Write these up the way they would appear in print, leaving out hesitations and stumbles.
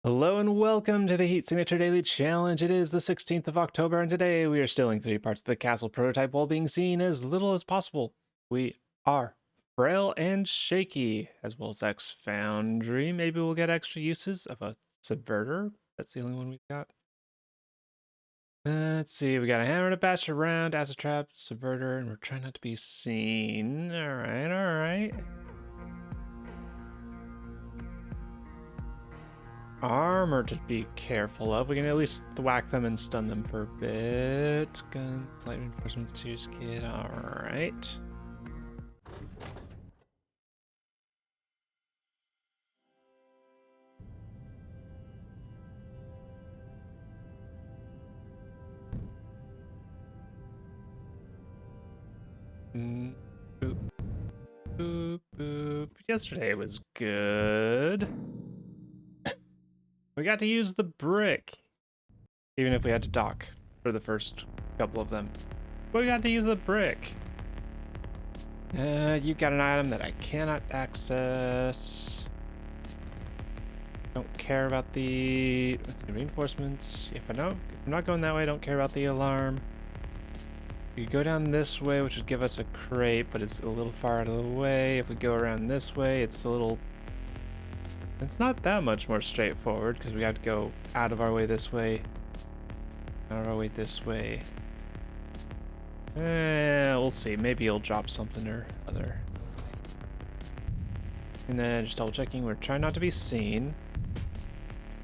Hello and welcome to the Heat Signature Daily Challenge. It is the 16th of October, and today we are stealing 3 parts of the castle prototype while being seen as little as possible. We are frail and shaky, as well as X Foundry. Maybe we'll get extra uses of a subverter. That's the only one we've got. Let's see, we got a hammer to bash around, acid trap, subverter, and we're trying not to be seen. Alright. Armor to be careful of. We can at least whack them and stun them for a bit. Guns, light reinforcements, tears kit. Alright. Boop. Boop, boop. Yesterday was good. We got to use the brick. Even if we had to dock for the first couple of them. But we got to use the brick. You got an item that I cannot access. Don't care about the reinforcements. If I'm not going that way, I don't care about the alarm. We go down this way, which would give us a crate, but it's a little far out of the way. If we go around this way, it's not that much more straightforward because we have to go out of our way this way. Out of our way this way. We'll see. Maybe he'll drop something or other. And then just double checking, we're trying not to be seen.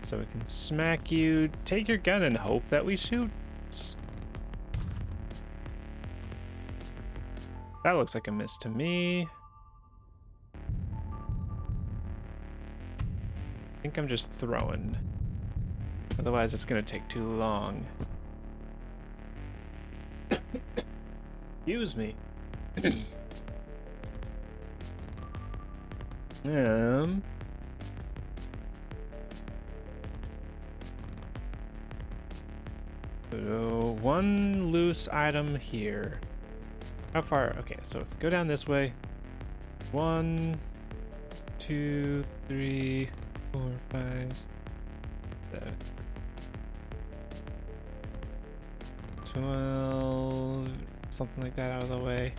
So we can smack you, take your gun and hope that we shoot. That looks like a miss to me. I think I'm just throwing. Otherwise it's gonna take too long. Excuse me. So one loose item here. How far? Okay, so if we go down this way. 1, 2, 3, 4, 5, 7, 12, something like that out of the way.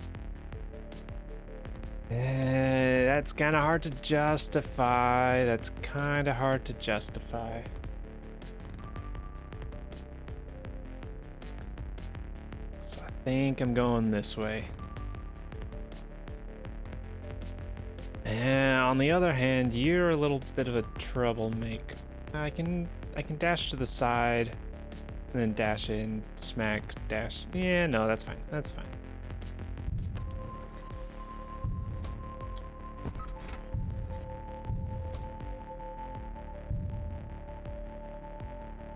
That's kind of hard to justify. So I think I'm going this way. And on the other hand, you're a little bit of a troublemaker. I can dash to the side, and then dash in, smack, dash. Yeah, no, that's fine. That's fine.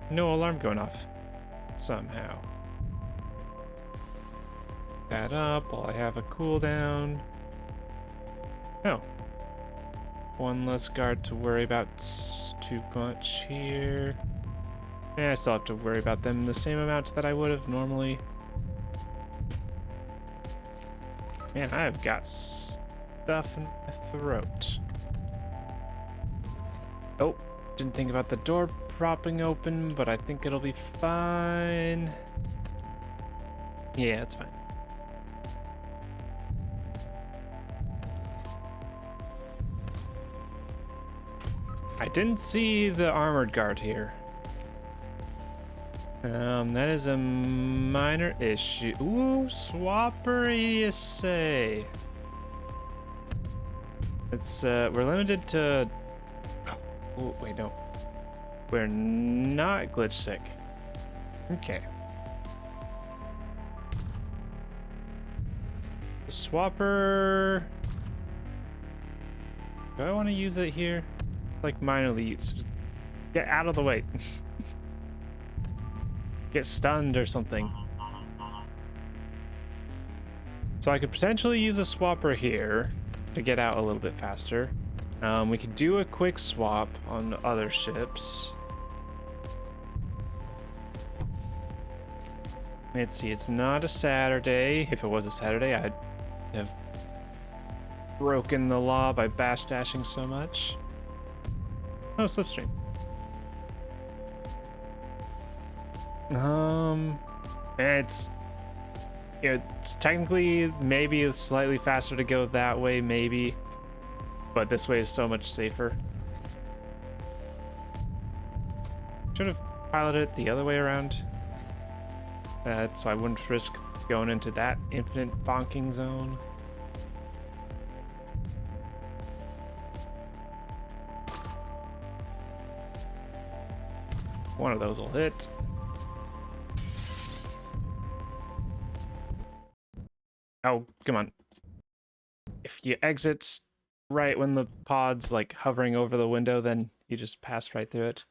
No alarm going off somehow. That up while I have a cooldown. Oh. One less guard to worry about too much here. I still have to worry about them the same amount that I would have normally. Man, I've got stuff in my throat. Oh, didn't think about the door propping open, but I think it'll be fine. Yeah, it's fine. I didn't see the armored guard here. That is a minor issue. Ooh, swapper, you say? It's we're limited to. Oh, wait, no. We're not glitch sick. Okay. The swapper. Do I want to use it here? Like minorly used. Get out of the way. Get stunned or something. So I could potentially use a swapper here to get out a little bit faster. We could do a quick swap on other ships. Let's see, it's not a Saturday. If it was a Saturday, I'd have broken the law by bashdashing so much. Oh, slipstream. It's it's technically maybe slightly faster to go that way, maybe, but this way is so much safer. Should have piloted it the other way around, so I wouldn't risk going into that infinite bonking zone. One of those will hit. Oh, come on. If you exit right when the pod's like hovering over the window, then you just pass right through it.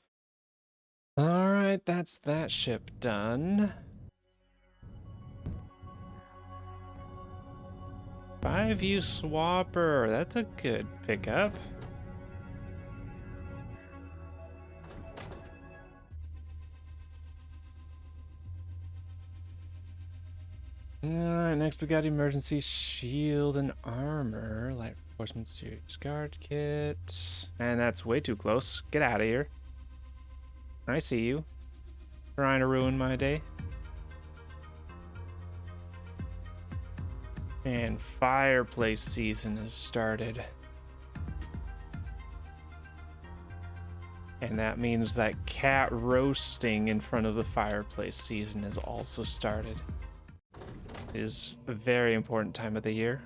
All right, that's that ship done. 5U swapper, that's a good pickup. Alright, next we got emergency shield and armor, light reinforcement series guard kit. And that's way too close. Get out of here. I see you. Trying to ruin my day. And fireplace season has started. And that means that cat roasting in front of the fireplace season has also started. It is a very important time of the year.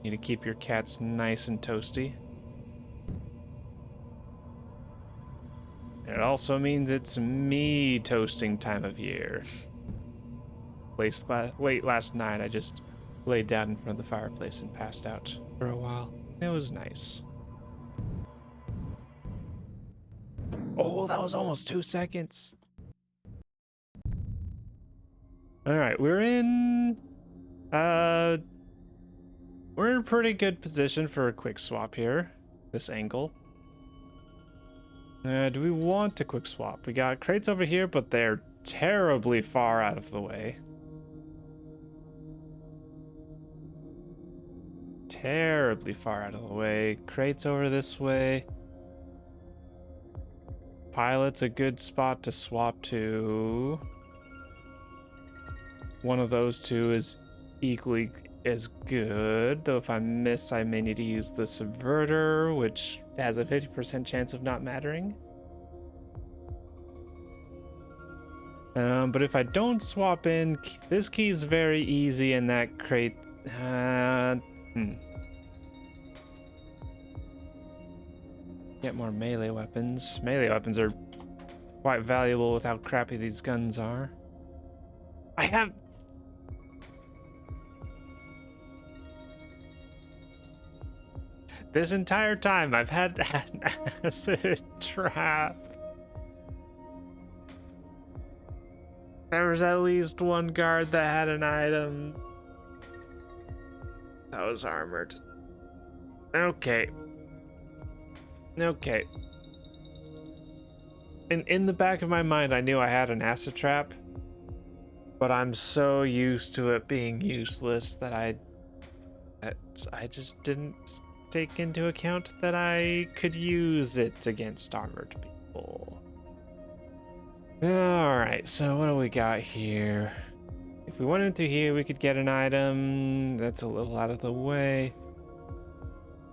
You need to keep your cats nice and toasty. And it also means it's me toasting time of year. Late last night, I just laid down in front of the fireplace and passed out for a while. It was nice. Oh, that was almost 2 seconds. All right, we're in a pretty good position for a quick swap here. This angle. Do we want a quick swap? We got crates over here, but they're terribly far out of the way. Terribly far out of the way. Crates over this way. Pilot's a good spot to swap to. One of those two is equally as good, though if I miss, I may need to use the subverter, which has a 50% chance of not mattering. But if I don't swap in, this key is very easy, and that crate... Get more melee weapons. Melee weapons are quite valuable with how crappy these guns are. I have... This entire time, I've had an acid trap. There was at least one guard that had an item that was armored. Okay. Okay. In the back of my mind, I knew I had an acid trap, but I'm so used to it being useless that I just didn't take into account that I could use it against armored people. Alright, so what do we got here? If we went in through here, we could get an item. That's a little out of the way.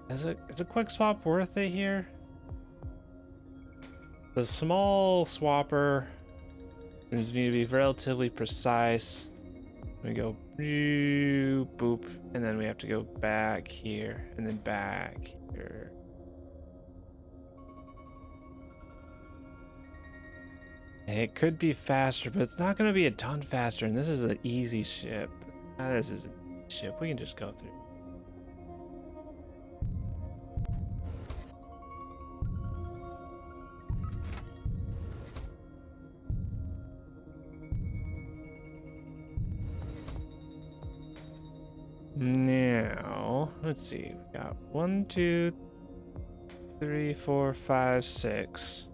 Is a quick swap worth it here? The small swapper need to be relatively precise. We go boop, and then we have to go back here, and then back here. It could be faster, but it's not going to be a ton faster, and this is an easy ship. This is a ship. We can just go through. Now, let's see. We got 1, 2, 3, 4, 5, 6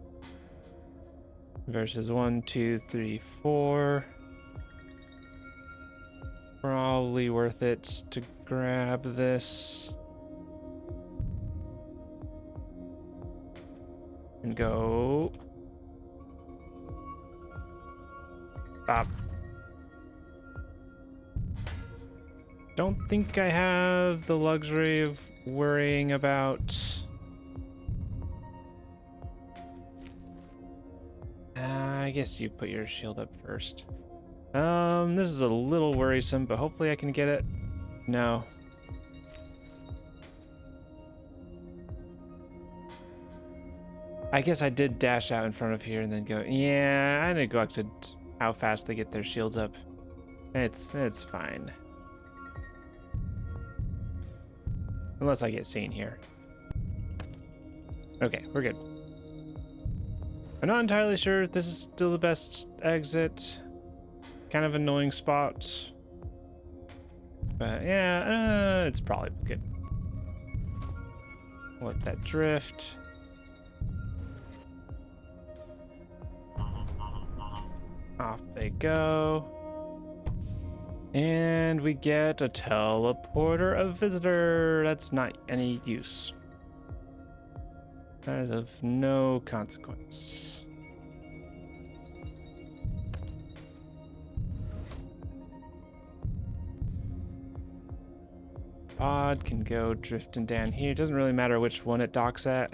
versus 1, 2, 3, 4. Probably worth it to grab this and go Stop. Don't think I have the luxury of worrying about... I guess you put your shield up first. This is a little worrisome, but hopefully I can get it. No. I guess I did dash out in front of here and then go. Yeah, I neglected how fast they get their shields up. It's fine. Unless I get seen here. Okay, we're good. I'm not entirely sure if this is still the best exit. Kind of annoying spot. But yeah, it's probably good. Let that drift. Off they go. And we get a teleporter of visitor. That's not any use. That is of no consequence. Pod can go drifting down here. It doesn't really matter which one it docks at.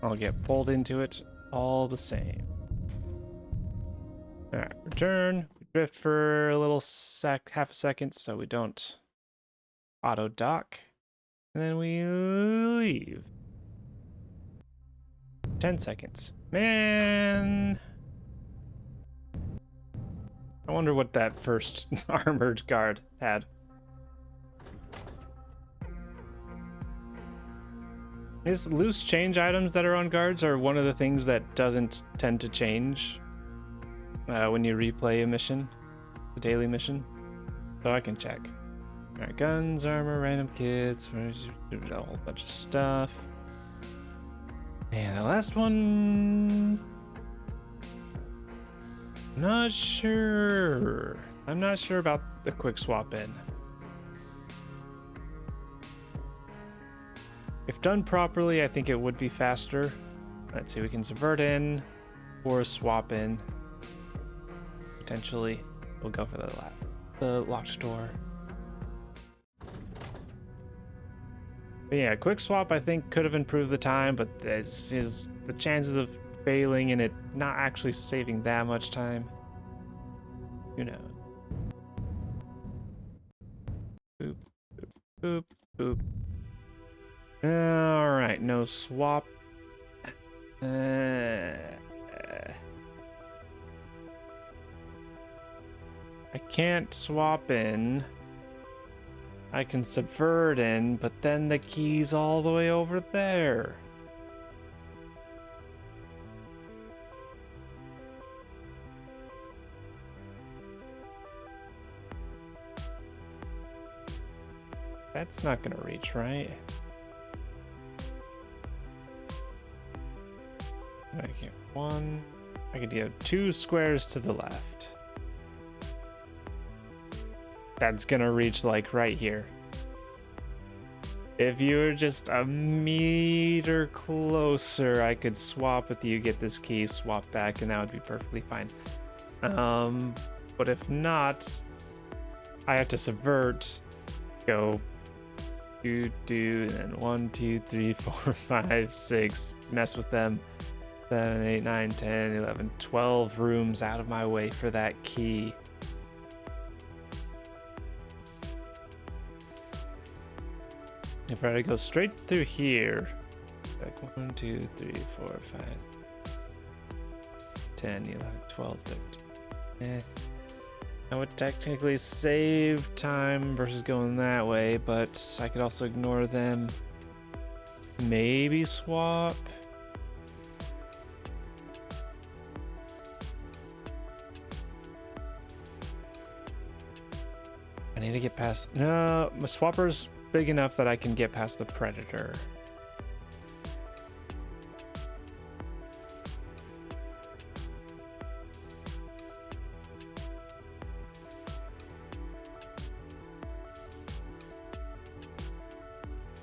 I'll get pulled into it all the same. All right, return. We drift for a little half a second so we don't auto dock. And then we leave. 10 seconds. Man. I wonder what that first armored guard had. These loose change items that are on guards are one of the things that doesn't tend to change when you replay a mission, a daily mission. So I can check. Alright, guns, armor, random kits, a whole bunch of stuff. And the last one... Not sure. I'm not sure about the quick swap in. If done properly, I think it would be faster. Let's see, we can subvert in or swap in. Potentially, we'll go for the locked door. But yeah, quick swap I think could have improved the time, but this is the chances of failing and it not actually saving that much time. Who knows? Boop, boop, boop, boop. All right, no swap. I can't swap in. I can subvert in, but then the key's all the way over there. That's not gonna reach, right? Right here. One. I could do 2 squares to the left. That's gonna reach like right here. If you were just a meter closer, I could swap with you, get this key, swap back, and that would be perfectly fine. But if not, I have to subvert, go do, and then 1, 2, 3, 4, 5, 6, mess with them. 7, 8, 9, 10, 11, 12 rooms out of my way for that key. If I were to go straight through here, like 1, 2, 3, 4, 5, 10, 11, 12, 13. I would technically save time versus going that way, but I could also ignore them. Maybe swap. I need to get past... No, my swapper's big enough that I can get past the predator.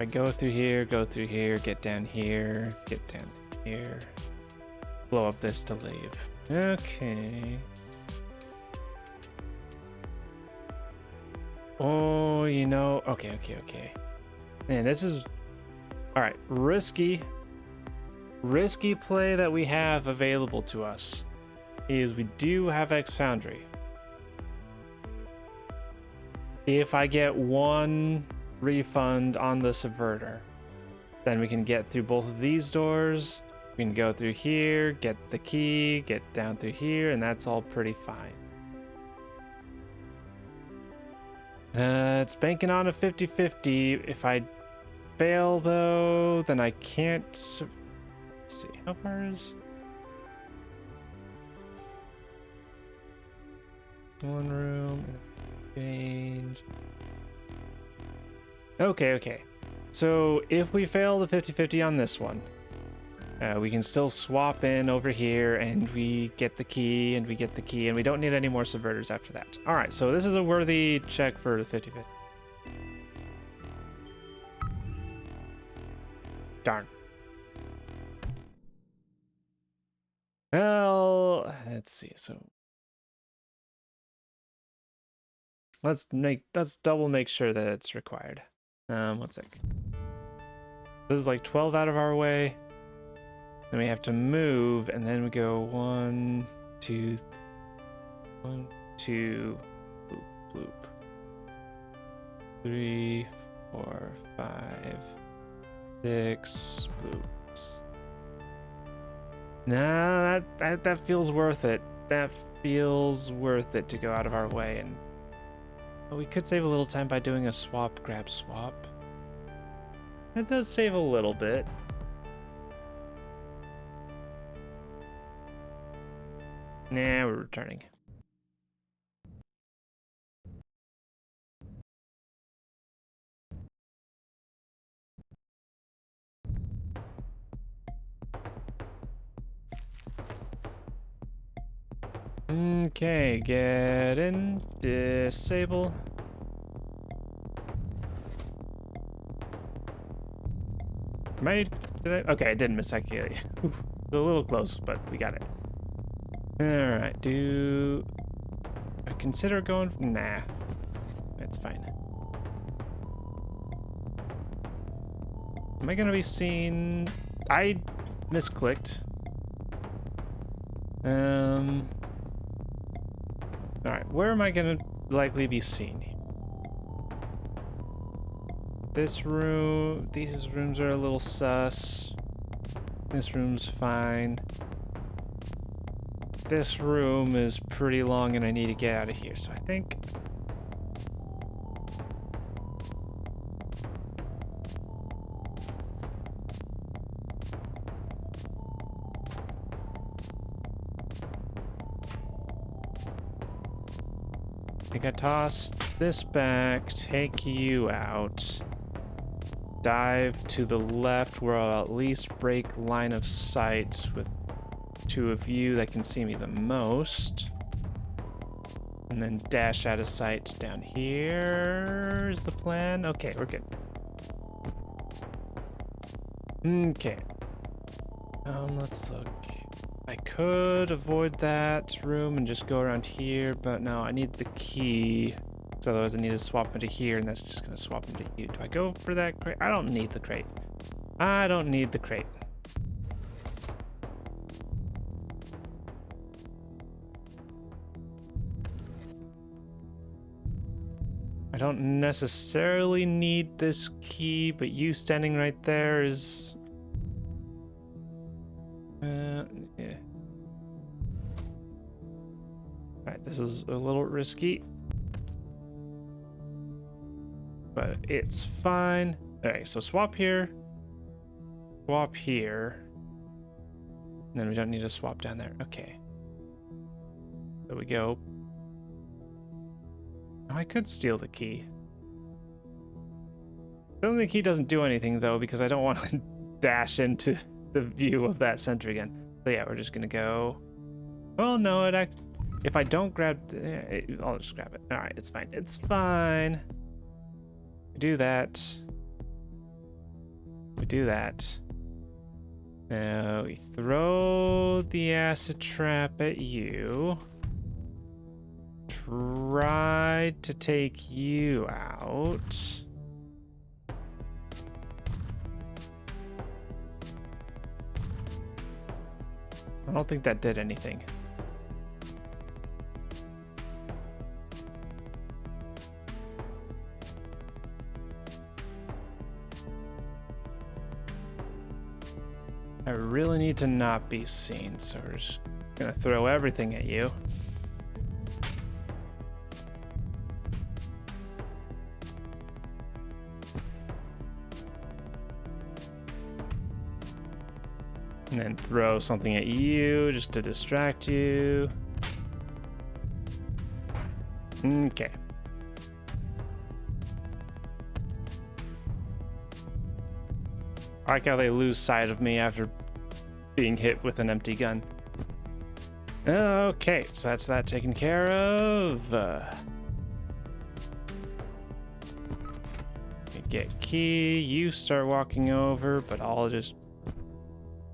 I go through here, get down here, get down here. blow up this to leave. Okay. Oh, you know, okay. Man, this is, all right, risky play that we have available to us is we do have X Foundry. If I get one refund on the subverter, then we can get through both of these doors. We can go through here, get the key, get down through here, and that's all pretty fine. It's banking on a 50-50. If I fail, though, then I can't... Let's see, how far is... One room, change. Okay. So if we fail the 50-50 on this one, we can still swap in over here and we get the key and we don't need any more subverters after that. All right, so this is a worthy check for the 50-50. Darn. Well, let's see. So let's double make sure that it's required. 1 sec. This is like 12 out of our way. Then we have to move, and then we go 1, 2, bloop, bloop. 3, 4, 5, 6, bloops. Nah, that feels worth it. That feels worth it to go out of our way, and but we could save a little time by doing a swap, grab, swap. That does save a little bit. Nah, we're returning. Okay, get in, disable. Okay, I didn't miss that key. It's a little close, but we got it. Alright, I consider going? Nah, that's fine. Am I gonna be seen? I misclicked. Alright, where am I gonna likely be seen? This room, these rooms are a little sus. This room's fine. This room is pretty long and I need to get out of here, so I think... I think I toss this back, take you out, dive to the left where I'll at least break line of sight with two of you that can see me the most, and then dash out of sight down here is the plan. Okay, we're good. Okay. Let's look. I could avoid that room and just go around here, but no, I need the key. So otherwise I need to swap into here, and that's just gonna swap into you. Do I go for that crate? I don't need the crate. I don't need the crate. I don't necessarily need this key, but you standing right there is... yeah. Alright, this is a little risky, but it's fine. Alright, so swap here, and then we don't need to swap down there. Okay. There we go. Oh, I could steal the key. The key doesn't do anything, though, because I don't want to dash into the view of that center again. So yeah, we're just gonna go... Well, no, if I don't grab... I'll just grab it. Alright, it's fine. It's fine. We do that. We do that. Now we throw the acid trap at you. Try to take you out. I don't think that did anything. I really need to not be seen, so we're just gonna throw everything at you. And then throw something at you just to distract you. Okay. I like how they lose sight of me after being hit with an empty gun. Okay, so that's that taken care of. Get key, you start walking over, but I'll just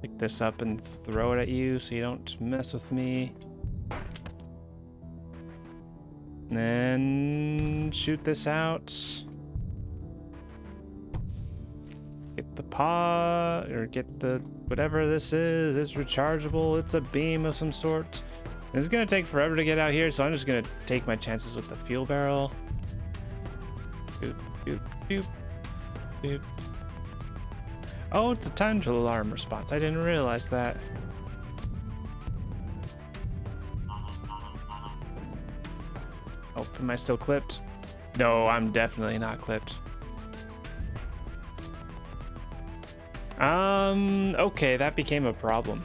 pick this up and throw it at you so you don't mess with me. And then shoot this out. Get the pod, or get the whatever this is. It's rechargeable. It's a beam of some sort. It's gonna take forever to get out here, so I'm just gonna take my chances with the fuel barrel. Boop, boop, boop, boop. Oh, it's a timed alarm response. I didn't realize that. Oh, am I still clipped? No, I'm definitely not clipped. Okay, that became a problem.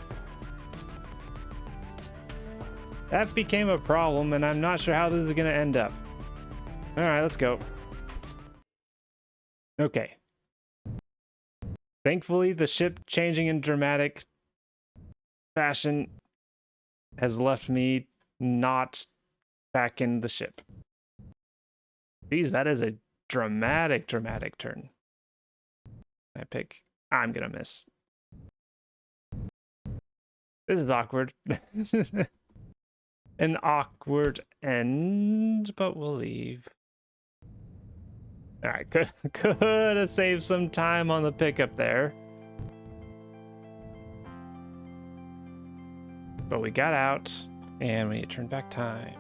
That became a problem, and I'm not sure how this is gonna end up. All right, let's go. Okay. Thankfully, the ship changing in dramatic fashion has left me not back in the ship. Geez, that is a dramatic turn. I pick. I'm gonna miss. This is awkward. An awkward end, but we'll leave. All right, could have saved some time on the pickup there. But we got out, and we need to turn back time.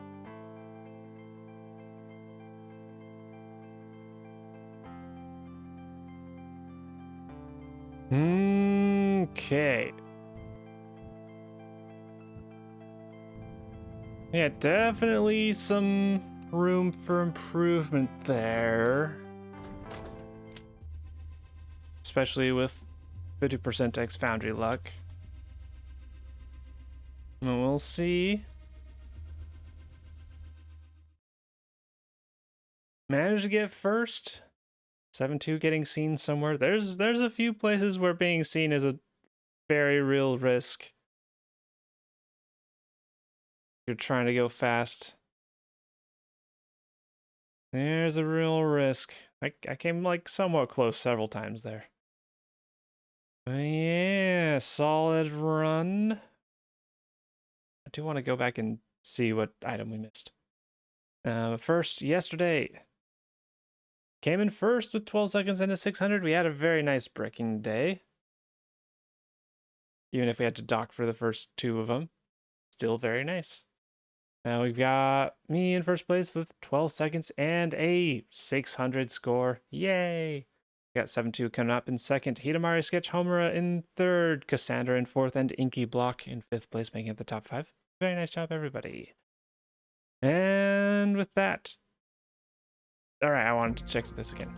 Okay. Yeah, definitely some room for improvement there. Especially with 50% X Foundry luck. And we'll see. Managed to get first. 7-2 getting seen somewhere. There's a few places where being seen is a very real risk. You're trying to go fast. There's a real risk. I came like somewhat close several times there. But yeah, solid run. I do want to go back and see what item we missed. First, yesterday. Came in first with 12 seconds into 600. We had a very nice bricking day. Even if we had to dock for the first two of them. Still very nice. Now we've got me in first place with 12 seconds and a 600 score. Yay! We got 7-2 coming up in second. Hidamari Sketch Homura in third. Cassandra in fourth. And Inky Block in fifth place, making it the top 5. Very nice job, everybody. And with that... Alright, I wanted to check this again.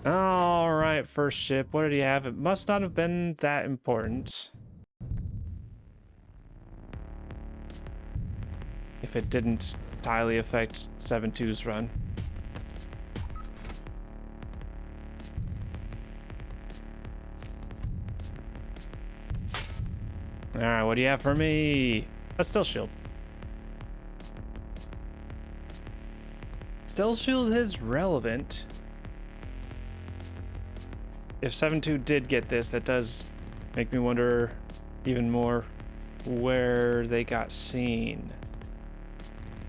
Alright, first ship. What did he have? It must not have been that important. If it didn't highly affect 7-2's run. Alright, what do you have for me? A Stealth Shield. Stealth Shield is relevant. if 7-2 did get this, that does make me wonder even more where they got seen.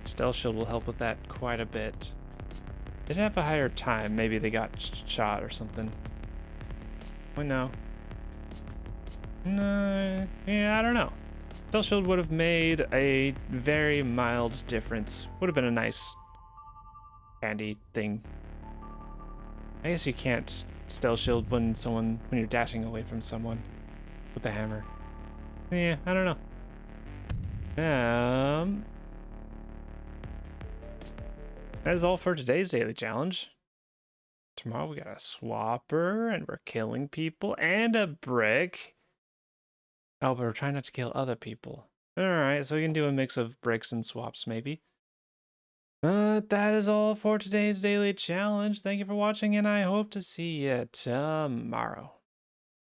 Stealth shield will help with that quite a bit. They'd have a higher time. Maybe they got shot or something. Oh no. No, yeah, I don't know. Stealth shield would have made a very mild difference. Would have been a nice candy thing. I guess you can't stealth shield when you're dashing away from someone with the hammer. Yeah, I don't know. That is all for today's daily challenge. Tomorrow we got a swapper and we're killing people and a brick. Oh, but we're trying not to kill other people. Alright, so we can do a mix of bricks and swaps maybe. But that is all for today's daily challenge. Thank you for watching and I hope to see you tomorrow.